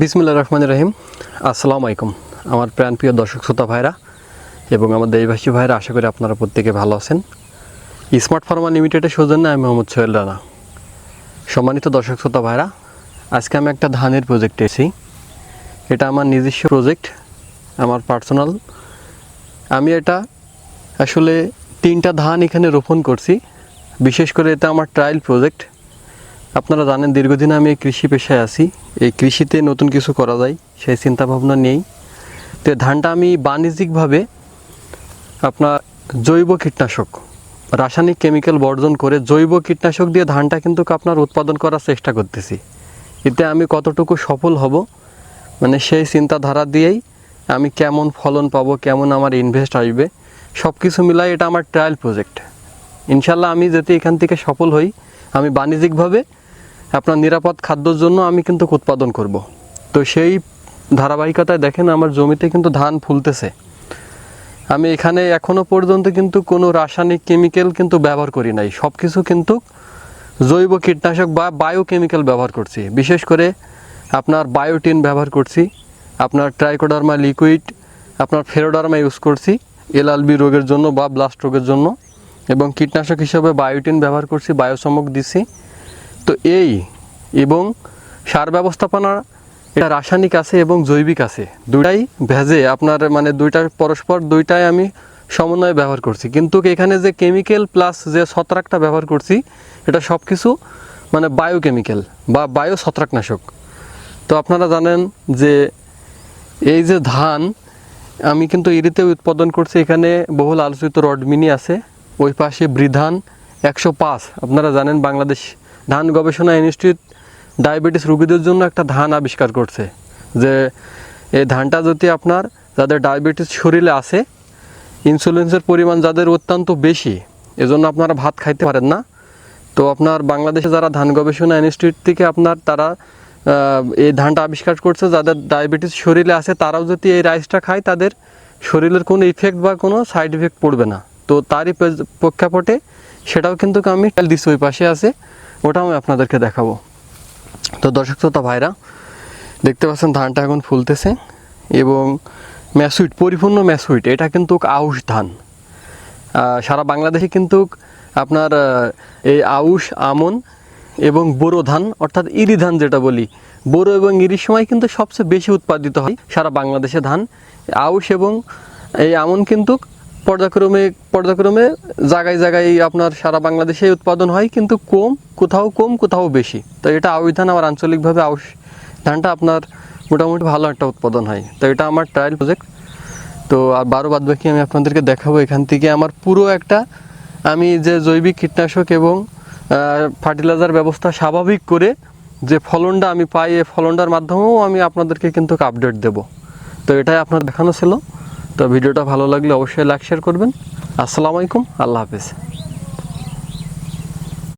বিসমিল্লাহির রহমানির রহিম। আসসালামু আলাইকুম আমার প্রাণপ্রিয় দর্শক শ্রোতা ভাইরা এবং আমার দেশবাসী ভাইরা, আশা করি আপনারা প্রত্যেকে ভালো আছেন। স্মার্ট ফার্মা লিমিটেডের সৌজন্যে আমি মোহাম্মদ সোহেল রানা। সম্মানিত দর্শক শ্রোতা ভাইরা, আজকে আমি একটা ধানের প্রজেক্টে এসেছি। এটা আমার নিজস্ব প্রজেক্ট, আমার পার্সোনাল। আমি এটা আসলে 3টা ধান এখানে রোপণ করছি। বিশেষ করে এটা আমার ট্রায়াল প্রজেক্ট। আপনারা জানেন দীর্ঘদিন আমি এই কৃষি পেশায় আছি, এই কৃষিতে নতুন কিছু করা যায় সেই চিন্তাভাবনা নেই। তো ধানটা আমি বাণিজ্যিকভাবে আপনার জৈব কীটনাশক, রাসায়নিক কেমিক্যাল বর্জন করে জৈব কীটনাশক দিয়ে ধানটা কিন্তু আপনার উৎপাদন করার চেষ্টা করতেছি। এতে আমি কতটুকু সফল হব, মানে সেই চিন্তাধারা দিয়েই আমি কেমন ফলন পাবো, কেমন আমার ইনভেস্ট আসবে, সব কিছু মিলাই এটা আমার ট্রায়াল প্রজেক্ট। ইনশাল্লাহ আমি যদি এখান থেকে সফল হই, আমি বাণিজ্যিকভাবে আপনার নিরাপদ খাদ্যর জন্য আমি কিন্তু উৎপাদন করব। তো সেই ধারাবাহিকতায় দেখেন আমার জমিতে কিন্তু ধান ফুলতেছে। আমি এখানে এখনও পর্যন্ত কিন্তু কোনো রাসায়নিক কেমিক্যাল কিন্তু ব্যবহার করি নাই, সব কিছু কিন্তু জৈব কীটনাশক বা বায়োকেমিক্যাল ব্যবহার করছি। বিশেষ করে আপনার বায়োটিন ব্যবহার করছি, আপনার ট্রাইকোডার্মা লিকুইড, আপনার ফেরোডার্মা ইউজ করছি এলআলবি রোগের জন্য বা ব্লাস্ট রোগের জন্য, এবং কীটনাশক হিসেবে বায়োটিন ব্যবহার করছি, বায়োসমক দিছি। তো এই এবং সার ব্যবস্থাপনা এটা রাসায়নিক আছে এবং জৈবিক আছে, দুটাই ভেজে আপনার মানে দুইটার পরস্পর দুইটাই আমি সমন্বয়ে ব্যবহার করছি। কিন্তু এখানে যে কেমিক্যাল প্লাস যে ছত্রাকটা ব্যবহার করছি, এটা সব কিছু মানে বায়োকেমিক্যাল বা বায়ো ছত্রাকনাশক। তো আপনারা জানেন যে এই যে ধান আমি কিন্তু এরিতে উৎপাদন করছি। এখানে বহুল আলোচিত রডমিনি আছে, ওই পাশে বৃধান 105। আপনারা জানেন বাংলাদেশ ধান গবেষণা ইনস্টিটিউট ডায়াবেটিস রোগীদের জন্য একটা ধান আবিষ্কার করছে, যে এই ধানটা যদি আপনার যাদের ডায়াবেটিস শরীরে আছে, ইনসুলিনের পরিমাণ যাদের অত্যন্ত বেশি, এজন্য আপনারা ভাত খাইতে পারেন না। তো আপনার বাংলাদেশে যারা ধান গবেষণা ইনস্টিটিউট থেকে তারা এই ধানটা আবিষ্কার করছে, যাদের ডায়াবেটিস শরীরে আছে তারাও যদি এই রাইসটা খায়, তাদের শরীরের কোনো ইফেক্ট বা কোনো সাইড ইফেক্ট পড়বে না। তো তারই প্রেক্ষাপটে সেটাও কিন্তু আমি দিচ্ছি, ওই পাশে আছে, ওটাও আমি আপনাদেরকে দেখাবো। তো দর্শক শ্রোতা ভাইরা, দেখতে পাচ্ছেন ধানটা এখন ফুলতেছে এবং ম্যাসুইট, পরিপূর্ণ ম্যাসুইট। এটা কিন্তু আউশ ধান। সারা বাংলাদেশে কিন্তু আপনার এই আউশ, আমন এবং বোরো ধান, অর্থাৎ ইরি ধান যেটা বলি, বোরো এবং ইরির সময় কিন্তু সবচেয়ে বেশি উৎপাদিত হয় সারা বাংলাদেশে ধান। আউশ এবং এই আমন কিন্তু পর্যায়ক্রমে জায়গায় জায়গায় আপনার সারা বাংলাদেশে উৎপাদন হয়, কিন্তু কোথাও কম কোথাও বেশি। তো এটা আউশ ধান, আমার আঞ্চলিকভাবে আউশ ধানটা আপনার মোটামুটি ভালো একটা উৎপাদন হয়। তো এটা আমার ট্রায়াল প্রজেক্ট। তো আর বাদ বাকি আমি আপনাদেরকে দেখাবো। এখান থেকে আমার পুরো একটা আমি যে জৈবিক কীটনাশক এবং ফার্টিলাইজার ব্যবস্থা স্বাভাবিক করে যে ফলনটা আমি পাই, এই ফলনটার মাধ্যমেও আমি আপনাদেরকে কিন্তু আপডেট দেব। তো এটাই আপনার দেখানো ছিল। তো ভিডিওটা ভালো লাগলে অবশ্যই লাইক শেয়ার করবেন। আসসালামু আলাইকুম, আল্লাহ হাফেজ।